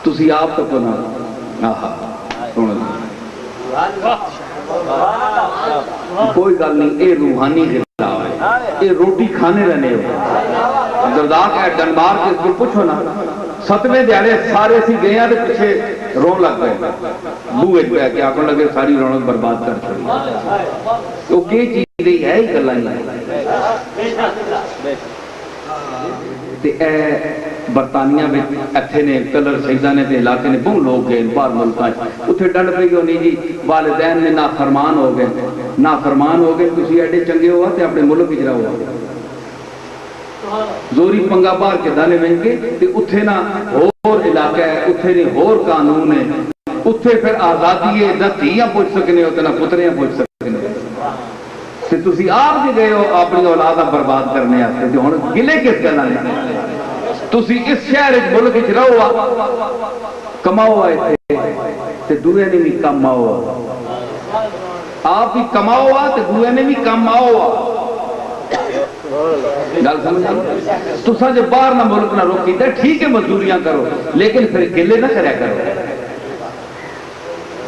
تسی آپ تک نہ کوئی گل نہیں، اے روحانی غذا ہے، اے روٹی کھانے رہنے ہو درداک ہے ڈنمار کے اس کو پوچھو نا، 7ویں دیہڑے سارے سی گئے ہیں تو پیچھے رون لگ گئے بوئے پہ کہ آنکھوں لگے ساری رونق برباد کر چھوڑی وہ کی چیز دی ہے ہی گلا ہی تے اے برطانیہ میں اتھے نے کلر سیدہ نے تے علاقے نے بہت لوگ گئے باہر ملکاں اتھے ڈنڈ پہ گئے نہیں جی والدین نے نافرمان ہو گئے تسی ایڈے چنگے ہوا تے اپنے ملک اجرا ہوا زوری پنگا پار کے دانے میں کے تے اتھے نہ اور علاقہ ہے اتھے نے اور قانون ہے اتھے پھر آزادی ہے نہ تیاں پوچھ سکنے ہوتے نہ پتریاں پوچھ سکنے تے تسی آپ بھی گئے ہو اپنی اولادہ برباد کرنے آتے جو ہن گلے کس گلا نے تسی اس شہر ملک وچ رہو کماؤ آئے تے دوے نے بھی کماؤ آپ بھی کماؤ تے دوے نے بھی کماؤ گل سمجھا تو جو باہر نہ ملک نہ روکی تے ٹھیک ہے مزدوریاں کرو لیکن پھر گلے نہ کریا کرو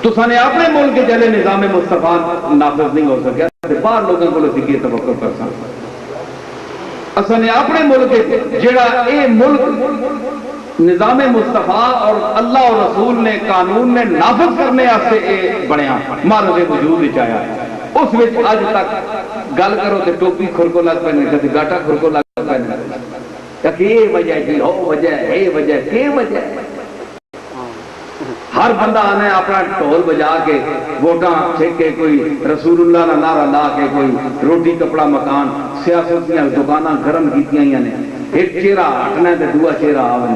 تو نے اپنے ملک کے جلے نظام مصطفیٰ نافذ نہیں ہو سکیا باہر لوگوں کو لکھی توقع کر سکتا اصل نے اپنے ملک جڑا اے ملک نظام مصطفیٰ اور اللہ اور رسول نے قانون نے نافذ کرنے آسے اے بڑھیا معرض وجود چاہیا اس وچ آج تک گل کرو تے ٹوپی کھرکو لگ پہنے کتے گاٹا کھرکو لگ پہنے کہ یہ وجہ جی ہو وجہ ہے وجہ کے وجہ ہر بندہ آنے اپنا ٹول بجا کے ووٹاں چھکے کوئی رسول اللہ نہ نعرہ لا کے کوئی روٹی کپڑا مکان سیاستیاں دکاناں گرم کیتیاں نے ایک چہرہ ہٹنا ہے تے دوسرا چہرہ آوے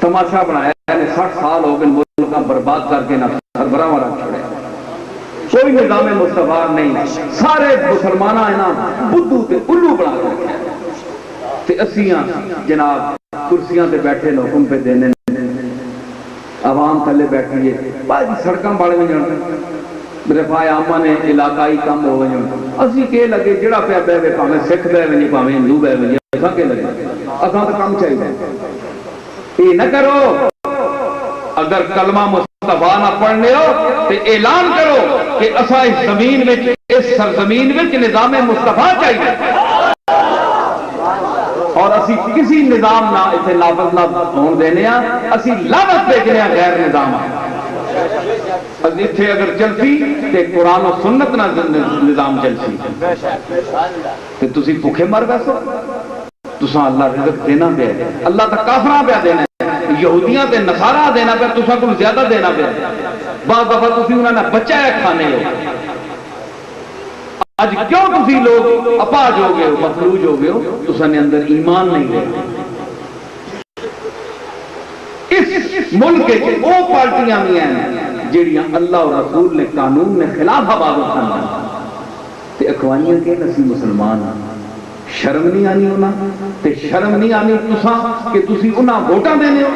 تماشا بنایا ہے 60 سال ہو گئے ملک کا برباد کر کے نہ سربراہ والا چھوڑے کوئی نظام مصطفیٰ نہیں سارے مسلمانہ ہیں نا بدھو تے الو بنا کے تے اسیاں جناب کرسیاں تے بیٹھے حکم پہ دینے عوام تھلے بیٹھی ہے باجی سڑکاں بڑھ گئی ہیں رفاع عامہ نے علاقائی کم ہو گئی ہیں اسی کے لگے جڑا پہ بے بے پاویں سکھ بے نہیں پاویں ہندو بے نہیں اساں کے لگے اساں تو کم چاہیے یہ نہ کرو اگر کلمہ مصطفیٰ نہ پڑھنے ہو تو اعلان کرو کہ اساں اس زمین میں اس سرزمین میں نظام مصطفیٰ چاہیے اور اسی کسی نظام نہ اسے لابد نہ ہون دینے ہیں اسی لابد بھیجنے ہیں غیر نظام اتھے اگر چلتی تے قرآن و سنت نہ نظام چلتی تے تسی بھوکے مر بیسو تساں اللہ رزق دینا پہ اللہ تا کافراں پہ دینا ہے یہودیاں تے نصارہ دینا پہ تساں کو زیادہ دینا پہ بعض دفعہ تسی انہوں نے بچہ ہے کھانے ہو آج کیوں تسی لوگ اپاج ہو گئے ہو مفلوج ہو گئے ہو تساں نے اندر ایمان نہیں رہے اس ملک کے وہ پارٹیاں بھی ہیں جڑیاں اللہ اور رسول نے قانون نے خلاف آواز اٹھانا تے اخوانیاں کے نسی مسلمان شرم نہیں آنی ہونا تے شرم نہیں آنی تساں کہ تسی انہاں ووٹاں دینے ہو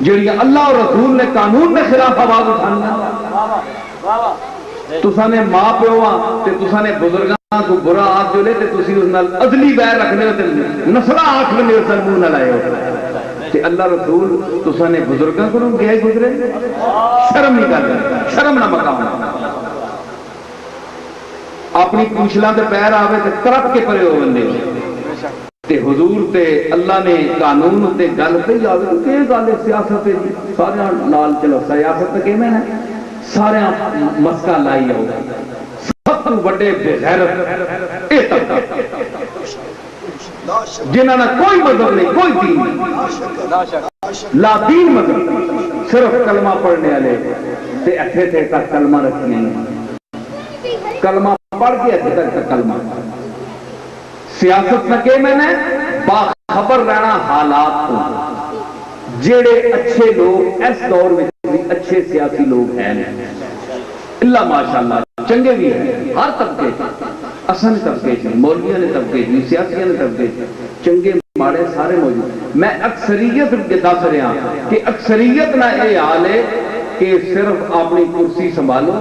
جڑیاں اللہ اور رسول نے قانون نے خلاف آواز اٹھانا تساں نے ماں پیواں تے تساں نے بزرگاں کو برا آج جو لے تے تسی اس نال عدلی بیر رکھنے ہو تے نسلہ آنکھ میں نے اسے منہ نہ لائے ہو تے اللہ رسول تساں نے بزرگاں کو گئے گزرے شرم نہیں کر رہے شرم نہ مقام اپنی پوچھلاں تے پیر آوے تے ترپ کے پرے ہو بندے تے حضور تے اللہ نے قانون تے گل پہ آوے کہ گل سیاست سارے نال چلو سیاست کے میں ہے سارے مسکا لائی ہو سب تو بڑے بے غیرت اے طبقہ جنہاں نے کوئی مذہب نہیں کوئی دین نہیں لا دین مذہب صرف کلمہ پڑھنے والے تے اتھے تے تک کلمہ رکھنے ہیں کلمہ پڑھ کے اتھے تک کلمہ سیاست نہ کہ میں نے باخبر رہنا حالات کو جڑے اچھے لوگ اس دور میں اچھے سیاسی لوگ ہیں اللہ ماشاءاللہ چنگے بھی ہیں ہر طبقے اسن طبقے مولویوں نے طبقے سیاسیوں نے طبقے چنگے ماڑے سارے موجود میں اکثریت کے دس رہا کہ اکثریت نہ یہ حال ہے کہ صرف اپنی کرسی سنبھالو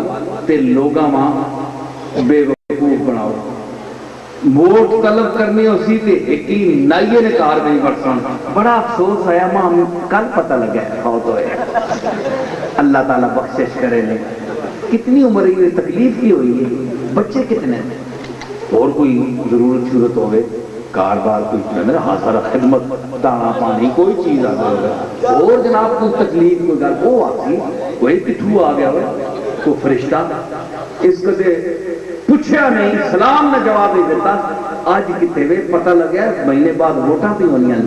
تے لوگاں وہاں بے وقوف بناؤ ووٹ طلب کرنی اسی تے ایک ہی نائیے نے کار گئی برسن بڑا افسوس آیا ماں کل پتہ لگا ہے فوت ہوئے اللہ تعالیٰ بخشش کرے لے کتنی عمر ہوئی تکلیف کی ہوئی ہے بچے کتنے اور کوئی ضرورت صورت ہوئے کار بار کوئی حاضر خدمت دانا پانی کوئی چیز آ گئی اور جناب کوئی تکلیف کوئی گل وہ آتی کوئی پٹھو آ گیا ہوئے کوئی فرشتہ اس وجہ پوچھا نہیں سلام نے جواب نہیں دیتا آج کتنے وے پتہ لگیا مہینے بعد ووٹاں بھی ہونیاں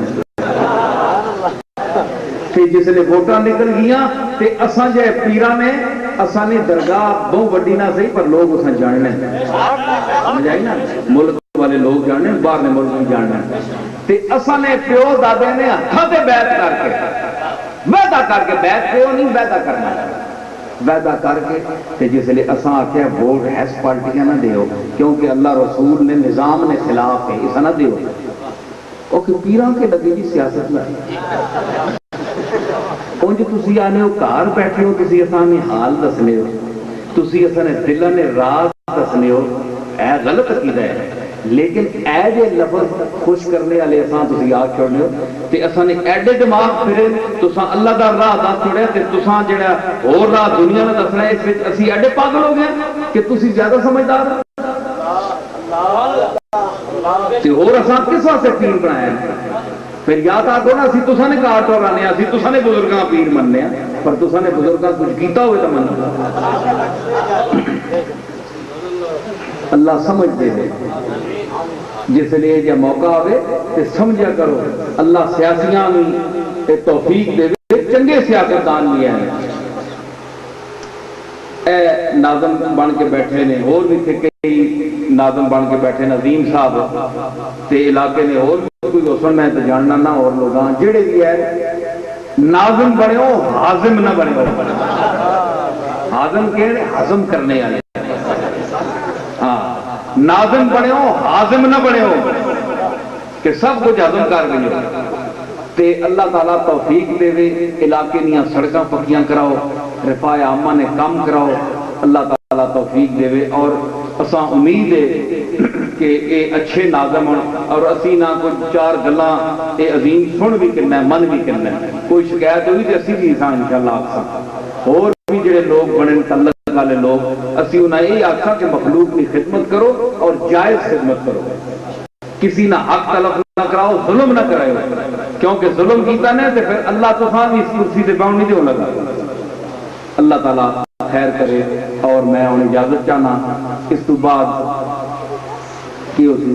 تے جس نے ووٹاں نکل گیا تے اساں جے پیراں نے اساں نے درگاہ بہت وڈی نہ صحیح پر لوگ اساں جاننے سمجھ آئی نا ملک والے لوگ جاننے باہر نے ملک بھی جاننے تے اساں نے پیو دادے نے ہتھاں تے بیعت کر کے بیعت پیو نہیں وعدہ کرنا وعدہ کر کے تے جس لئے اساں آکھیا ووٹ ایس پارٹیاں نہ دیو کیونکہ اللہ رسول نے نظام نے خلاف ہے اسا نہ دیو اوکے پیراں کے لگے جی سیاست لائے انج تسی آنے ہو کار بیٹھے ہو تسی اساں نے حال دسنے ہو تسی اساں نے دلہ نے راز دسنے ہو اے غلط عقیدہ ہے لیکن اے جے لفظ خوش کرنے والے اساں تسی آ چھوڑنے ہو تے اساں نے ایڈے دماغ پھرے تساں اللہ دا راہ دس چھوڑیا تے تساں جڑا اور راہ دنیا نے دسنا ہے اس وچ اسی ایڈے پاگل ہو گئے کہ تسی زیادہ سمجھدار تے اور اساں کس واسطے پیر بنایا پھر یاد آ نا اسی تساں نے کار ٹورانے اسی تساں نے بزرگاں پیر مننے پر تساں نے بزرگاں کچھ کیتا ہوئے تو مننا اللہ سمجھ دے دے جس لیے جب موقع آئے تو سمجھا کرو اللہ سیاسیاں میں توفیق دے دے چنگے سیاستدان بھی ہیں اے ناظم بن کے بیٹھے نے اور بھی تھے کئی ناظم بن کے بیٹھے نظیم صاحب تے علاقے نے اور بھی کوئی حسن میں تو جاننا نہ اور لوگاں جڑے بھی ہے ناظم بنے ہو حازم نہ بنے ہو حازم کہنے حزم کرنے والے ناظم بنے ہو حازم نہ بنے ہو کہ سب کچھ حزم کر گئی ہو تے اللہ تعالیٰ توفیق دے وے علاقے نیاں سڑکاں پکیاں کراؤ رفاع عامہ نے کام کراؤ اللہ تعالیٰ توفیق دے وے اور اساں امید ہے کہ اے اچھے ناظم اور اسی نہ کوئی چار گلاں اے عظیم سن بھی کرنا ہے من بھی کرنا ہے کوئی شکایت ہوئی تے اسی بھی انسان انشاءاللہ آکساں اور بھی جڑے لوگ بنے تعلق والے لوگ اسی انہیں یہ آکھا کہ مخلوق کی خدمت کرو اور جائز خدمت کرو کسی نہ حق طلب نہ کراؤ ظلم نہ کرائے کیونکہ ظلم کیتا نہیں تو پھر اللہ تو بھی اس کرسی سے باؤں نہیں دیوں لگا اللہ تعالیٰ خیر کرے اور میں انہیں اجازت چاہنا اس تو بعد کی ہوتی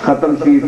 ختم شیف